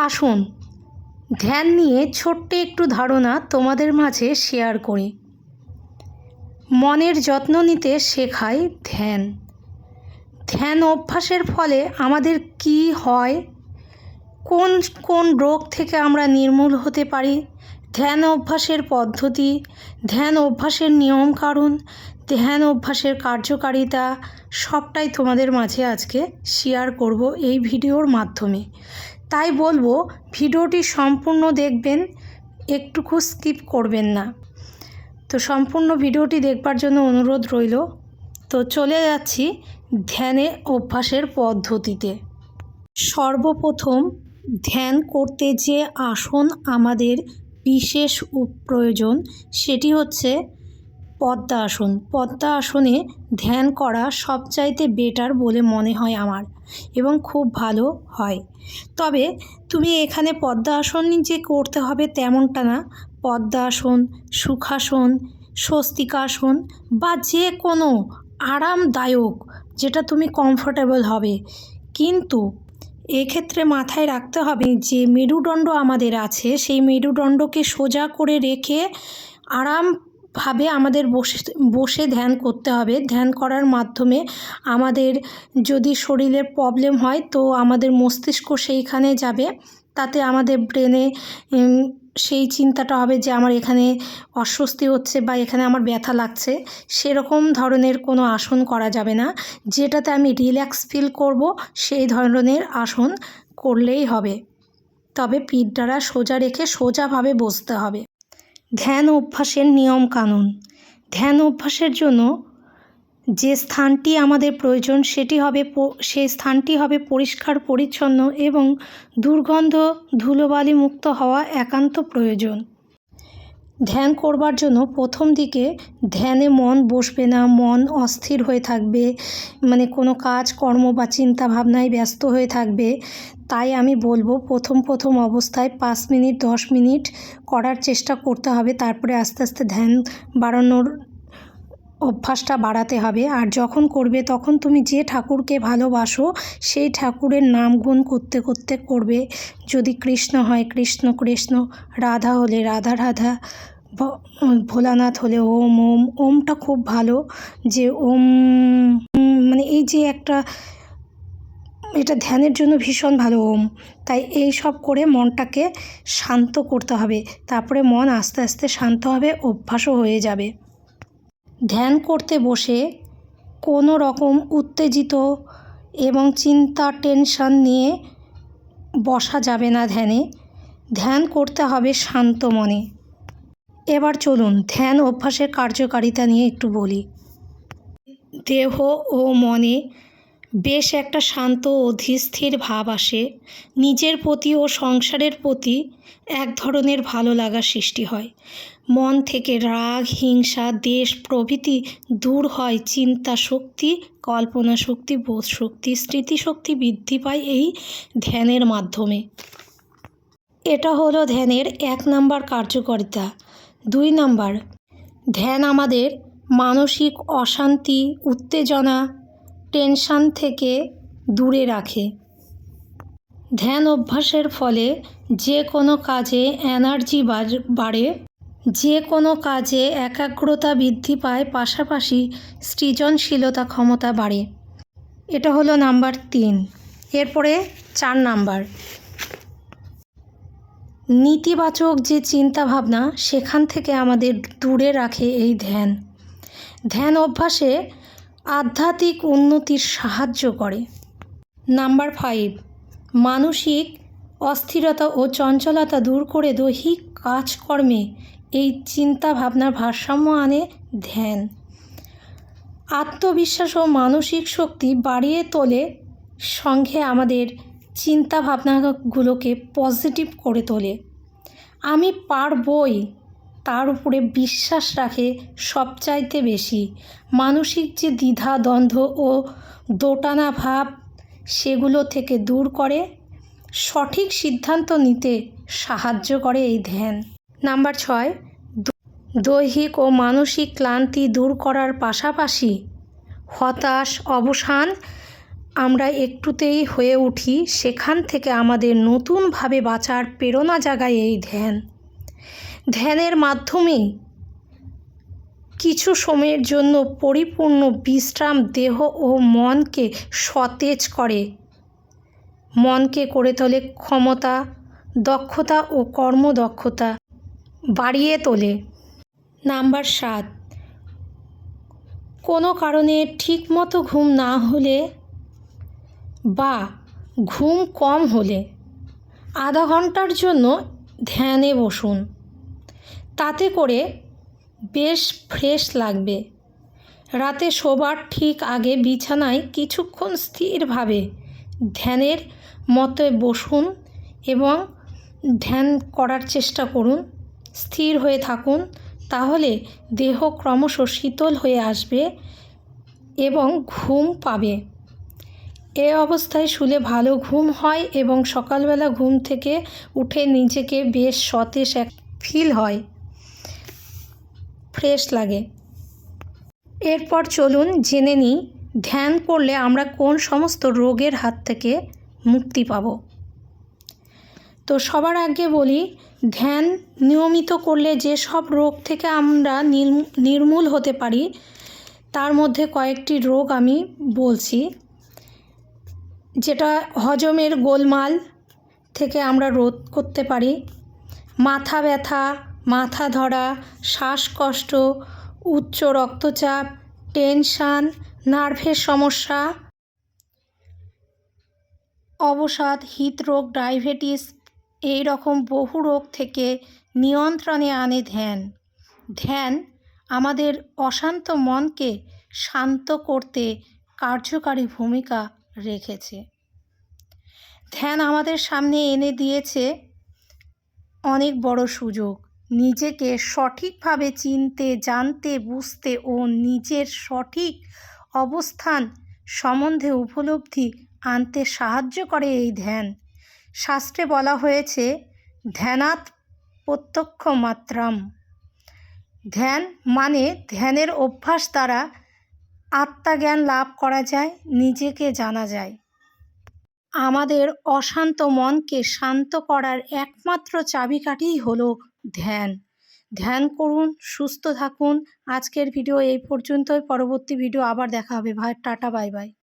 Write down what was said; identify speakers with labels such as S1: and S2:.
S1: আসুন ধ্যান নিয়ে ছোট্ট একটু ধারণা তোমাদের মাঝে শেয়ার করি। মনের যত্ন নিতে শেখায় ধ্যান। ধ্যান অভ্যাসের ফলে আমাদের কি হয়, কোন কোন রোগ থেকে আমরা নির্মূল হতে পারি, ধ্যান অভ্যাসের পদ্ধতি, ধ্যান অভ্যাসের নিয়মকানুন, ধ্যান অভ্যাসের কার্যকারিতা সবটাই তোমাদের মাঝে আজকে শেয়ার করব এই ভিডিওর মাধ্যমে। তাই বলবো ভিডিওটি সম্পূর্ণ দেখবেন, একটুকু স্কিপ করবেন না। তো সম্পূর্ণ ভিডিওটি দেখবার জন্য অনুরোধ রইল। তো চলে যাচ্ছি ধ্যানে অভ্যাসের পদ্ধতিতে। সর্বপ্রথম ধ্যান করতে যে আসন আমাদের বিশেষ প্রয়োজন সেটি হচ্ছে পদ্মা আসন। পদ্মা আসনে ধ্যান করা সবচাইতে বেটার বলে মনে হয় আমার, এবং খুব ভালো হয়। তবে তুমি এখানে পদ্মা আসন যে করতে হবে তেমনটা না। পদ্মা আসন, সুখাসন, স্বস্তিকাসন বা যে কোনো আরামদায়ক যেটা তুমি কমফোর্টেবল হবে, কিন্তু এক্ষেত্রে মাথায় রাখতে হবে যে মেরুদণ্ড আমাদের আছে সেই মেরুদণ্ডকে সোজা করে রেখে আরামভাবে আমাদের বসে ধ্যান করতে হবে। ধ্যান করার মাধ্যমে আমাদের যদি শরীরের প্রবলেম হয় তো আমাদের মস্তিষ্ক সেইখানে যাবে, তাতে আমাদের ব্রেনে সেই চিন্তাটা হবে যে আমার এখানে অস্বস্তি হচ্ছে বা এখানে আমার ব্যথা লাগছে। সেরকম ধরনের কোনো আসন করা যাবে না। যেটাতে আমি রিল্যাক্স ফিল করব সেই ধরনের আসন করলেই হবে। তবে পিঠ দ্বারা সোজা রেখে সোজাভাবে বসতে হবে। ধ্যান অভ্যাসের নিয়মকানুন। ধ্যান অভ্যাসের জন্য যে স্থানটি আমাদের প্রয়োজন সেই স্থানটি হবে পরিষ্কার পরিচ্ছন্ন এবং দুর্গন্ধ ধুলোবালি মুক্ত হওয়া একান্ত প্রয়োজন। ধ্যান করবার জন্য প্রথম দিকে ধ্যানে মন বসবে না, মন অস্থির হয়ে থাকবে, মানে কোনো কাজ কর্ম বা চিন্তা ভাবনায় ব্যস্ত হয়ে থাকবে। তাই আমি বলবো প্রথম অবস্থায় 5 মিনিট 10 মিনিট করার চেষ্টা করতে হবে, তারপরে আস্তে আস্তে ধ্যান বাড়ানোর অভ্যাসটা বাড়াতে হবে। আর যখন করবে তখন তুমি যে ঠাকুরকে ভালোবাসো সেই ঠাকুরের নাম গুণ করতে করতে করবে। যদি কৃষ্ণ হয় কৃষ্ণ কৃষ্ণ, রাধা হলে রাধা রাধা, ভোলানাথ হলে ওম ওম। ওমটা খুব ভালো, যে ওম মানে এই যে এটা ধ্যানের জন্য ভীষণ ভালো ওম। তাই এই সব করে মনটাকে শান্ত করতে হবে, তারপরে মন আস্তে আস্তে শান্ত হবে, অভ্যাসও হয়ে যাবে। ধ্যান করতে বসে কোনো রকম উত্তেজিত এবং চিন্তা টেনশন নিয়ে বসা যাবে না। ধ্যান করতে হবে শান্ত মনে। এবার চলুন ধ্যান অভ্যাসের কার্যকারিতা নিয়ে একটু বলি। দেহ ও মনে বেশ একটা শান্ত ও ধীরস্থির ভাব আসে। নিজের প্রতি ও সংসারের প্রতি এক ধরনের ভালো লাগা সৃষ্টি হয়। মন থেকে রাগ, হিংসা, দ্বেষ প্রভৃতি দূর হয়। চিন্তা শক্তি, কল্পনা শক্তি, বোধ শক্তি, স্মৃতিশক্তি বৃদ্ধি পায় এই ধ্যানের মাধ্যমে। এটা হলো ধ্যানের 1 নম্বর কার্যকারিতা। 2 নম্বর, ধ্যান আমাদের মানসিক অশান্তি, উত্তেজনা, টেনশন থেকে দূরে রাখে। ধ্যান অভ্যাসের ফলে যে কোনো কাজে এনার্জি বাড়ে, যে কোনো কাজে একাগ্রতা বৃদ্ধি পায়, পাশাপাশি সৃজনশীলতা ক্ষমতা বাড়ে। এটা হলো নাম্বার 3। এরপরে 4 নাম্বার, নেতিবাচক যে চিন্তাভাবনা সেখান থেকে আমাদের দূরে রাখে এই ধ্যান। ধ্যান অভ্যাসে আধ্যাত্মিক উন্নতির সাহায্য করে। নাম্বার 5, মানসিক অস্থিরতা ও চঞ্চলতা দূর করে দৈহিক কাজকর্মে এই চিন্তা ভাবনার ভারসাম্য আনে ধ্যান। আত্মবিশ্বাস ও মানসিক শক্তি বাড়িয়ে তোলে, সঙ্গে আমাদের চিন্তা ভাবনাগুলোকে পজিটিভ করে তোলে। আমি পারবই তার উপরে বিশ্বাস রাখে সবচাইতে বেশি। মানসিক যে দ্বিধা দ্বন্দ্ব ও দোটানা ভাব সেগুলো থেকে দূর করে, সঠিক সিদ্ধান্ত নিতে সাহায্য করে এই ধ্যান। নাম্বার 6, দৈহিক ও মানসিক ক্লান্তি দূর করার পাশাপাশি হতাশ, অবসান আমরা একটুতেই হয়ে উঠি, সেখান থেকে আমাদের নতুনভাবে বাঁচার প্রেরণা জাগায় এই ধ্যান। ধ্যানের মাধ্যমেই কিছু সময়ের জন্য পরিপূর্ণ বিশ্রাম দেহ ও মনকে সতেজ করে, মনকে করে তোলে ক্ষমতা, দক্ষতা ও কর্মদক্ষতা বাড়িয়ে তোলে। নাম্বার 7, কোনো কারণে ঠিকমতো ঘুম না হলে বা ঘুম কম হলে আধা ঘন্টার জন্য ধ্যানে বসুন। তাতে করে বেশ ফ্রেশ লাগবে। রাতে শোবার ঠিক আগে বিছানায় কিছুক্ষণ স্থিরভাবে ধ্যানের মতো বসুন এবং ধ্যান করার চেষ্টা করুন। স্থির হয়ে থাকুন, তাহলে দেহ ক্রমশ শীতল হয়ে আসবে এবং ঘুম পাবে। এ অবস্থায় শুলে ভালো ঘুম হয় এবং সকালবেলা ঘুম থেকে উঠে নিজেকে বেশ সতেজ ফিল হয়, ফ্রেশ লাগে। এরপর চলুন জেনে নিই ধ্যান করলে আমরা কোন সমস্ত রোগের হাত থেকে মুক্তি পাব। তো সবার আগে বলি, ধ্যান নিয়মিত করলে যেসব রোগ থেকে আমরা নির্মূল হতে পারি তার মধ্যে কয়েকটি রোগ আমি বলছি, যেটা হজমের গোলমাল থেকে আমরা রোধ করতে পারি। মাথা ব্যথা, মাথা ধরা, শ্বাসকষ্ট, উচ্চ রক্তচাপ, টেনশন, নার্ভের সমস্যা, অবসাদ, হৃদরোগ, ডায়াবেটিস, এই রকম বহু রোগ থেকে নিয়ন্ত্রণে আনে ধ্যান। ধ্যান আমাদের অশান্ত মনকে শান্ত করতে কার্যকারী ভূমিকা রেখেছে। ধ্যান আমাদের সামনে এনে দিয়েছে অনেক বড় সুযোগ, নিজেকে সঠিকভাবে চিনতে, জানতে, বুঝতে ও নিজের সঠিক অবস্থান সম্বন্ধে উপলব্ধি আনতে সাহায্য করে এই ধ্যান। শাস্ত্রে বলা হয়েছে, ধ্যানাৎ প্রত্যক্ষ মাত্রাম। ধ্যান মানে ধ্যানের অভ্যাস দ্বারা আত্মজ্ঞান লাভ করা যায়, নিজেকে জানা যায়। আমাদের অশান্ত মনকে শান্ত করার একমাত্র চাবিকাঠিই হলো ধ্যান। ধ্যান করুন, সুস্থ থাকুন। আজকের ভিডিও এই পর্যন্তই। পরবর্তী ভিডিও আবার দেখা হবে। Tata, bye bye.